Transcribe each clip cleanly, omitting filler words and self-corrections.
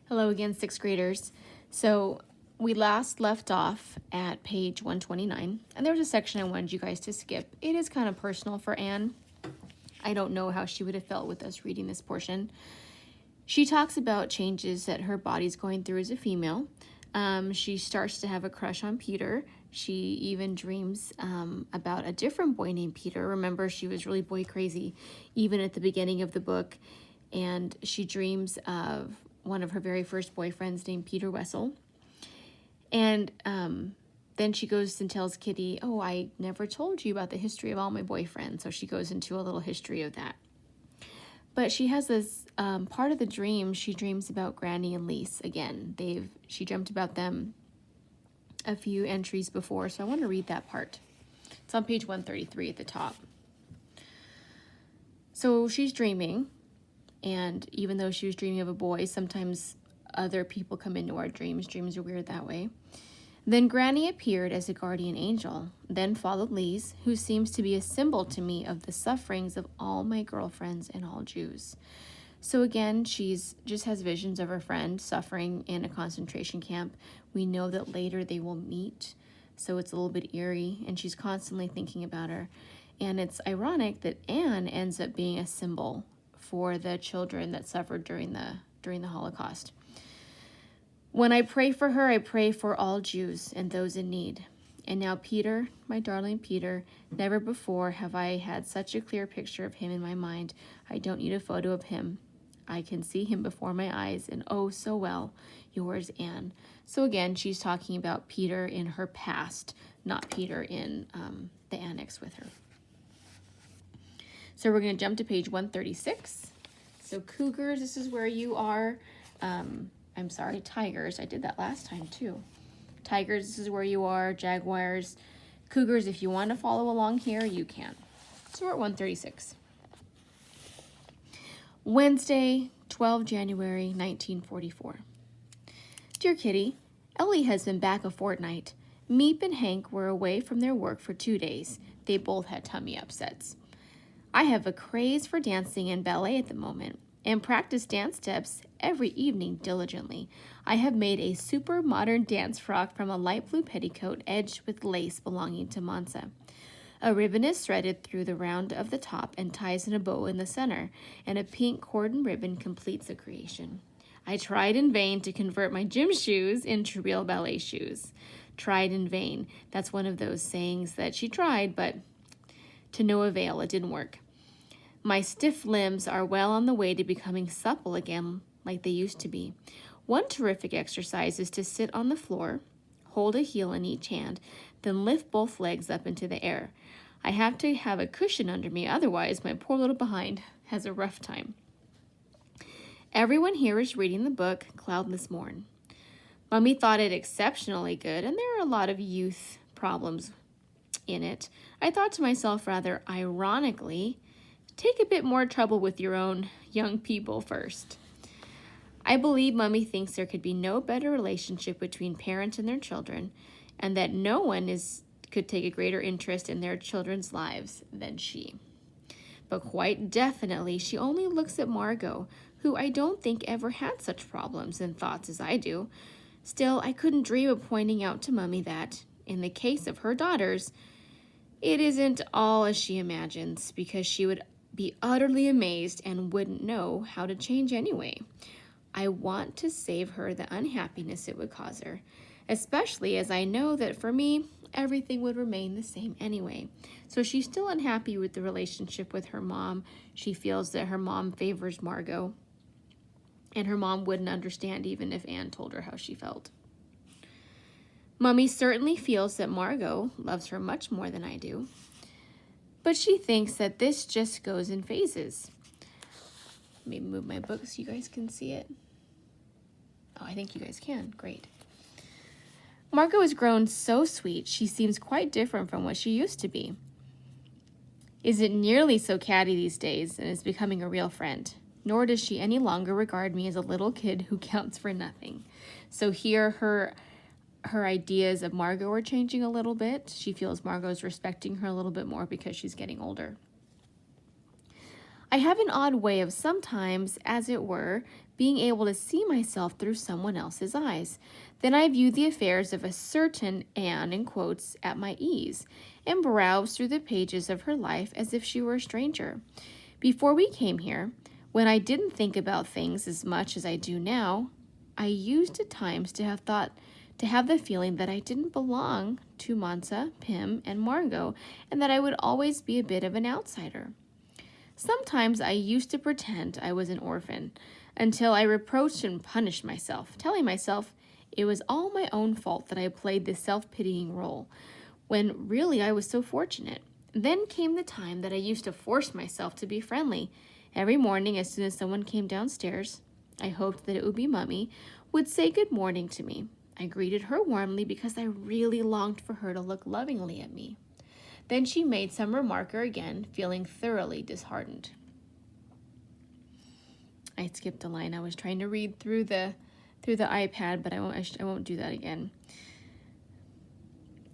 Hello again, sixth graders. So we last left off at page 129, and there was a section I wanted you guys to skip. It is kind of personal for Anne. I don't know how she would have felt with us reading this portion. She talks about changes that her body's going through as a female. She starts to have a crush on Peter. She even dreams about a different boy named Peter. Remember, she was really boy crazy even at the beginning of the book. And she dreams of one of her very first boyfriends named Peter Wessel. And then she goes and tells Kitty, oh, I never told you about the history of all my boyfriends. So she goes into a little history of that. But she has this part of the dream. She dreams about Granny and Lise again. She dreamt about them a few entries before, so I want to read that part. It's on page 133 at the top. So she's dreaming, and even though she was dreaming of a boy, sometimes other people come into our dreams. Dreams are weird that way. Then Granny appeared as a guardian angel. Then followed Lise, who seems to be a symbol to me of the sufferings of all my girlfriends and all Jews. So again, she's just has visions of her friend suffering in a concentration camp. We know that later they will meet, so it's a little bit eerie, and she's constantly thinking about her. And it's ironic that Anne ends up being a symbol for the children that suffered during the Holocaust. When I pray for her, I pray for all Jews and those in need. And now Peter, my darling Peter, never before have I had such a clear picture of him in my mind. I don't need a photo of him. I can see him before my eyes, and oh, so well, yours, Anne. So again, she's talking about Peter in her past, not Peter in the annex with her. So we're going to jump to page 136. So cougars, this is where you are. I'm sorry, tigers. I did that last time too. Tigers, this is where you are. Jaguars, cougars, if you want to follow along here, you can. So we're at 136. Wednesday, 12 January, 1944. Dear Kitty, Ellie has been back a fortnight. Meep and Hank were away from their work for 2 days. They both had tummy upsets. I have a craze for dancing and ballet at the moment, and practice dance steps every evening diligently. I have made a super modern dance frock from a light blue petticoat edged with lace belonging to Mansa. A ribbon is threaded through the round of the top and ties in a bow in the center, and a pink cordon ribbon completes the creation. I tried in vain to convert my gym shoes into real ballet shoes. Tried in vain. That's one of those sayings that she tried, but to no avail. It didn't work. My stiff limbs are well on the way to becoming supple again like they used to be. One terrific exercise is to sit on the floor, hold a heel in each hand, then lift both legs up into the air. I have to have a cushion under me, otherwise my poor little behind has a rough time. Everyone here is reading the book Cloudless Morn. Mummy thought it exceptionally good, and there are a lot of youth problems in it. I thought to myself rather ironically, take a bit more trouble with your own young people first. I believe Mummy thinks there could be no better relationship between parents and their children, and that no one could take a greater interest in their children's lives than she. But quite definitely, she only looks at Margot, who I don't think ever had such problems and thoughts as I do. Still, I couldn't dream of pointing out to Mummy that, in the case of her daughters, it isn't all as she imagines, because she would be utterly amazed and wouldn't know how to change anyway. I want to save her the unhappiness it would cause her, especially as I know that for me, everything would remain the same anyway. So she's still unhappy with the relationship with her mom. She feels that her mom favors Margot, and her mom wouldn't understand even if Anne told her how she felt. Mummy certainly feels that Margot loves her much more than I do, but she thinks that this just goes in phases. Let me move my book so you guys can see it. Oh, I think you guys can. Great. Margot has grown so sweet. She seems quite different from what she used to be. Isn't nearly so catty these days and is becoming a real friend. Nor does she any longer regard me as a little kid who counts for nothing. So here her ideas of Margot are changing a little bit. She feels Margot's respecting her a little bit more because she's getting older. I have an odd way of sometimes, as it were, being able to see myself through someone else's eyes. Then I view the affairs of a certain Anne, in quotes, at my ease, and browse through the pages of her life as if she were a stranger. Before we came here, when I didn't think about things as much as I do now, I used at times to have the feeling that I didn't belong to Mansa, Pym, and Margot, and that I would always be a bit of an outsider. Sometimes I used to pretend I was an orphan, until I reproached and punished myself, telling myself it was all my own fault that I played this self-pitying role, when really I was so fortunate. Then came the time that I used to force myself to be friendly. Every morning, as soon as someone came downstairs, I hoped that it would be Mummy, would say good morning to me. I greeted her warmly because I really longed for her to look lovingly at me. Then she made some remark again, feeling thoroughly disheartened. I skipped a line. I was trying to read through the iPad, but I won't do that again.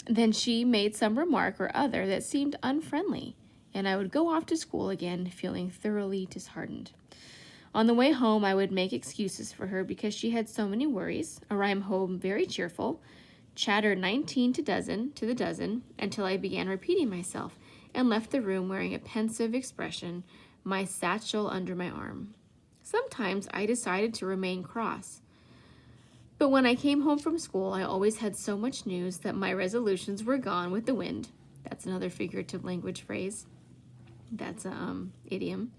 Then she made some remark or other that seemed unfriendly, and I would go off to school again, feeling thoroughly disheartened. On the way home, I would make excuses for her because she had so many worries, arrive home very cheerful, chatter 19 to the dozen, until I began repeating myself, and left the room wearing a pensive expression, my satchel under my arm. Sometimes I decided to remain cross. But when I came home from school, I always had so much news that my resolutions were gone with the wind. That's another figurative language phrase. That's an idiom.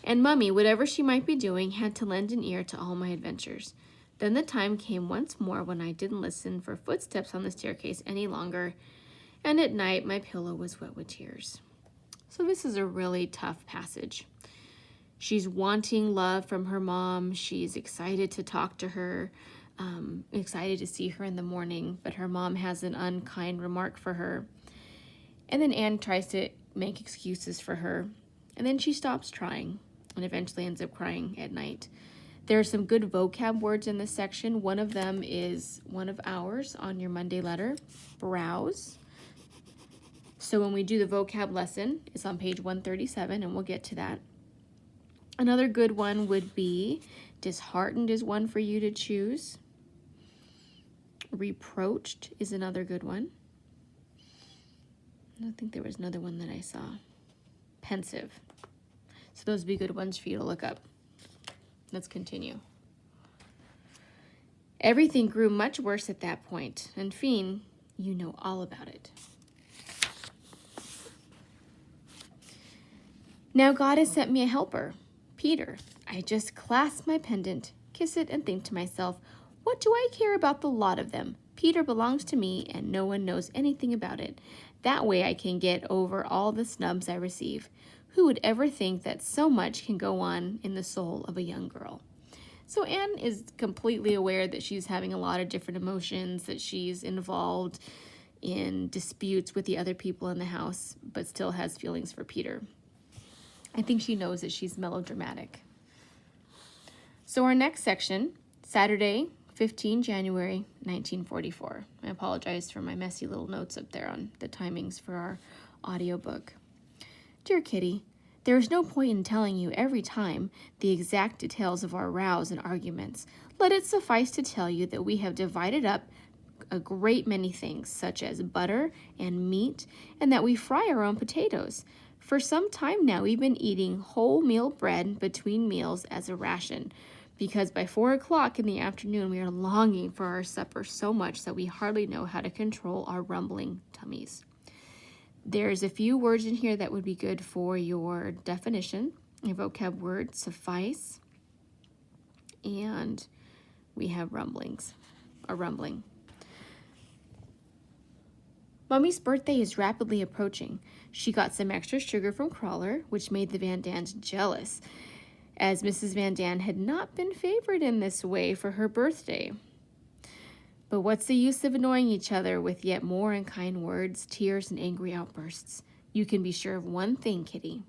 And Mummy, whatever she might be doing, had to lend an ear to all my adventures. Then the time came once more when I didn't listen for footsteps on the staircase any longer, and at night my pillow was wet with tears. So this is a really tough passage. She's wanting love from her mom. She's excited to talk to her, excited to see her in the morning, but her mom has an unkind remark for her. And then Anne tries to make excuses for her, and then she stops trying and eventually ends up crying at night. There are some good vocab words in this section. One of them is one of ours on your Monday letter, browse. So when we do the vocab lesson, it's on page 137, and we'll get to that. Another good one would be disheartened is one for you to choose. Reproached is another good one. I think there was another one that I saw. Pensive. So those would be good ones for you to look up. Let's continue. Everything grew much worse at that point, and Fien, you know all about it. Now God has sent me a helper, Peter. I just clasp my pendant, kiss it, and think to myself, what do I care about the lot of them? Peter belongs to me, and no one knows anything about it. That way I can get over all the snubs I receive. Who would ever think that so much can go on in the soul of a young girl? So Anne is completely aware that she's having a lot of different emotions, that she's involved in disputes with the other people in the house, but still has feelings for Peter. I think she knows that she's melodramatic. So our next section, Saturday, 15 January 1944. I apologize for my messy little notes up there on the timings for our audiobook. Dear Kitty, there is no point in telling you every time the exact details of our rows and arguments. Let it suffice to tell you that we have divided up a great many things, such as butter and meat, and that we fry our own potatoes. For some time now, we've been eating wholemeal bread between meals as a ration, because by 4 o'clock in the afternoon, we are longing for our supper so much that we hardly know how to control our rumbling tummies. There's a few words in here that would be good for your definition. Your vocab word, suffice. And we have rumblings, a rumbling. Mummy's birthday is rapidly approaching. She got some extra sugar from Crawler, which made the Van Dans jealous, as Mrs. Van Daan had not been favored in this way for her birthday. But what's the use of annoying each other with yet more unkind words, tears, and angry outbursts? You can be sure of one thing, Kitty,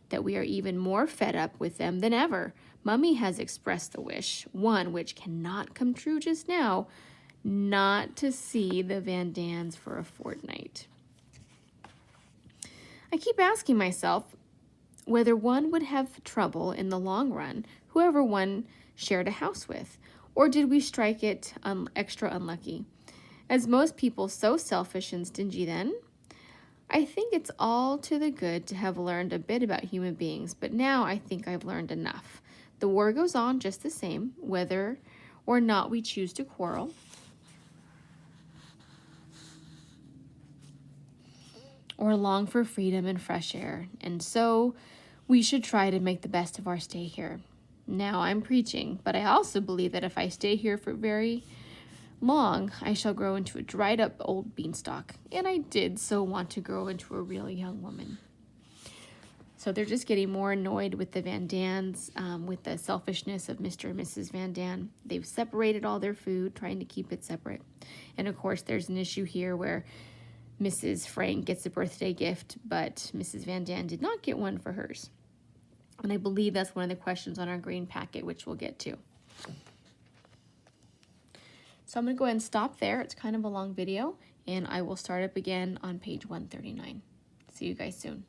that we are even more fed up with them than ever. Mummy has expressed the wish, one which cannot come true just now, not to see the Van Daans for a fortnight. I keep asking myself, whether one would have trouble in the long run, whoever one shared a house with, or did we strike it extra unlucky? As most people so selfish and stingy then? I think it's all to the good to have learned a bit about human beings, but now I think I've learned enough. The war goes on just the same, whether or not we choose to quarrel. Or long for freedom and fresh air, and so we should try to make the best of our stay here. Now I'm preaching, but I also believe that if I stay here for very long, I shall grow into a dried up old beanstalk, and I did so want to grow into a real young woman. So they're just getting more annoyed with the Van Dans, with the selfishness of Mr. and Mrs. Van Dan. They've separated all their food, trying to keep it separate. And of course, there's an issue here where Mrs. Frank gets a birthday gift, but Mrs. Van Dan did not get one for hers. And I believe that's one of the questions on our green packet, which we'll get to. So I'm going to go ahead and stop there. It's kind of a long video, and I will start up again on page 139. See you guys soon.